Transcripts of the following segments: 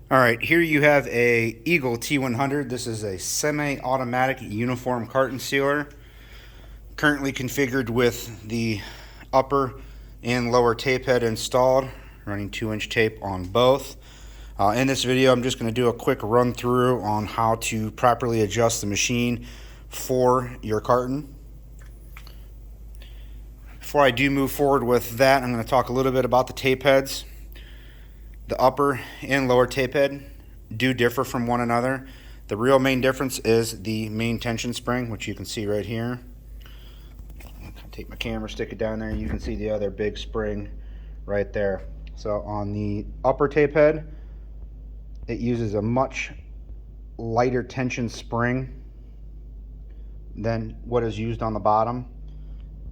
All right, here you have a Eagle T100. This is a semi-automatic uniform carton sealer, currently configured with the upper and lower tape head installed, running 2-inch tape on both. In this video, I'm just going to do a quick run through on how to properly adjust the machine for your carton. Before I do move forward with that, I'm going to talk a little bit about the tape heads. The upper and lower tape head do differ from one another. The real main difference is the main tension spring, which you can see right here. Take my camera, stick it down there, you can see the other big spring right there. So on the upper tape head, it uses a much lighter tension spring than what is used on the bottom.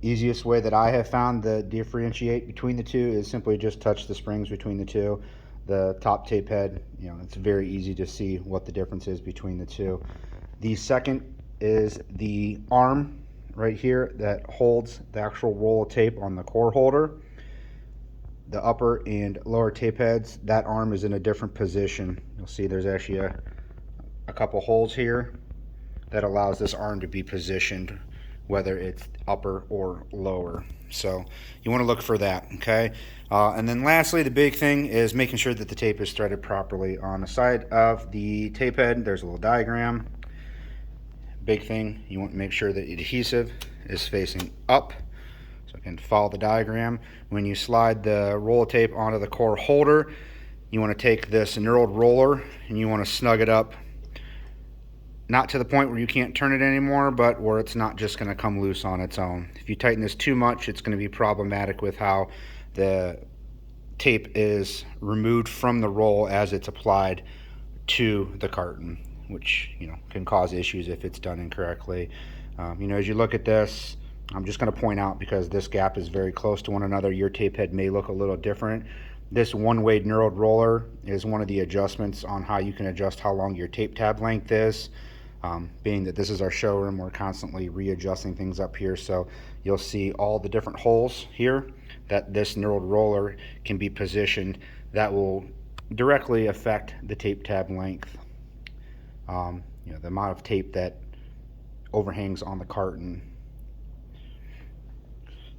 Easiest way that I have found to differentiate between the two is simply just touch the springs between the two. The top tape head, it's very easy to see what the difference is between the two. The second is the arm right here that holds the actual roll of tape on the core holder. The upper and lower tape heads, that arm is in a different position. You'll see there's actually a couple holes here that allows this arm to be positioned, whether it's upper or lower. So you want to look for that, okay? And then lastly, the big thing is making sure that the tape is threaded properly. On the side of the tape head, there's a little diagram. Big thing, you want to make sure that the adhesive is facing up. So again, follow the diagram. When you slide the roll of tape onto the core holder, you want to take this knurled roller and you want to snug it up. Not to the point where you can't turn it anymore, but where it's not just going to come loose on its own. If you tighten this too much, it's going to be problematic with how the tape is removed from the roll as it's applied to the carton, which can cause issues if it's done incorrectly. As you look at this, I'm just going to point out, because this gap is very close to one another, your tape head may look a little different. This one-way knurled roller is one of the adjustments on how you can adjust how long your tape tab length is. Being that this is our showroom, we're constantly readjusting things up here, so you'll see all the different holes here that this knurled roller can be positioned. That will directly affect the tape tab length, the amount of tape that overhangs on the carton.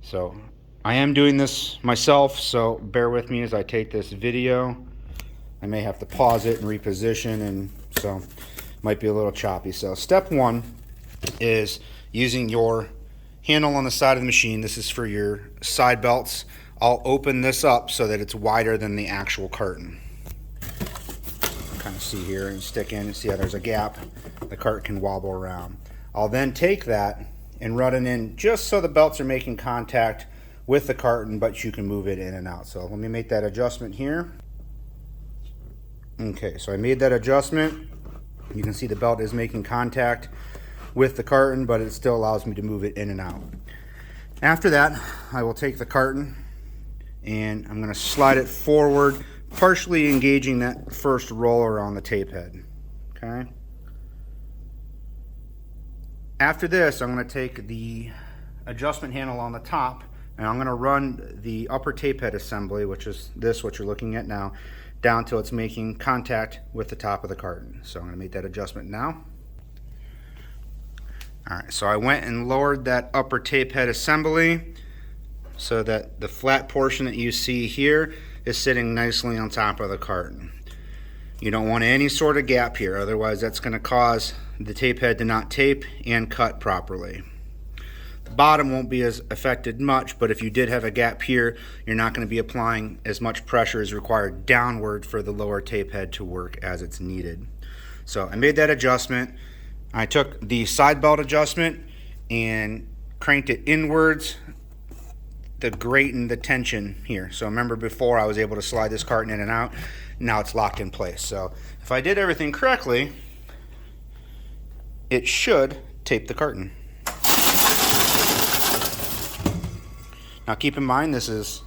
So I am doing this myself, so bear with me as I take this video. I may have to pause it and reposition, and so might be a little choppy. So step one is using your handle on the side of the machine. This is for your side belts. I'll open this up so that it's wider than the actual carton. Kind of see here and stick in and see how there's a gap. The cart can wobble around. I'll then take that and run it in just so the belts are making contact with the carton, but you can move it in and out. So let me make that adjustment here. Okay, so I made that adjustment. You can see the belt is making contact with the carton, but it still allows me to move it in and out. After that, I will take the carton and I'm going to slide it forward, partially engaging that first roller on the tape head. Okay. After this, I'm going to take the adjustment handle on the top and I'm going to run the upper tape head assembly, which is this, what you're looking at now, down till it's making contact with the top of the carton. So I'm going to make that adjustment now. Alright, so I went and lowered that upper tape head assembly so that the flat portion that you see here is sitting nicely on top of the carton. You don't want any sort of gap here, otherwise that's going to cause the tape head to not tape and cut properly. The bottom won't be as affected much, but if you did have a gap here, you're not going to be applying as much pressure as required downward for the lower tape head to work as it's needed. So I made that adjustment. I took the side belt adjustment and cranked it inwards to greaten the tension here. So remember, before I was able to slide this carton in and out, now it's locked in place. So if I did everything correctly, it should tape the carton. Now keep in mind, this is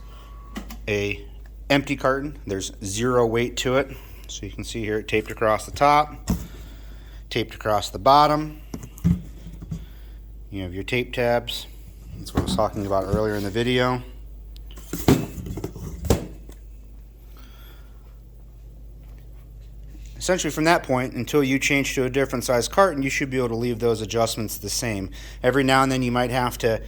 a empty carton. There's zero weight to it. So you can see here it taped across the top, taped across the bottom. You have your tape tabs. That's what I was talking about earlier in the video. essentially from that point until you change to a different size carton, you should be able to leave those adjustments the same. Every now and then you might have to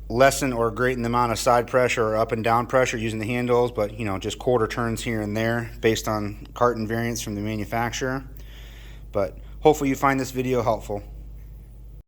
lessen or greaten the amount of side pressure or up and down pressure using the handles, but just quarter turns here and there based on carton variants from the manufacturer. But hopefully you find this video helpful.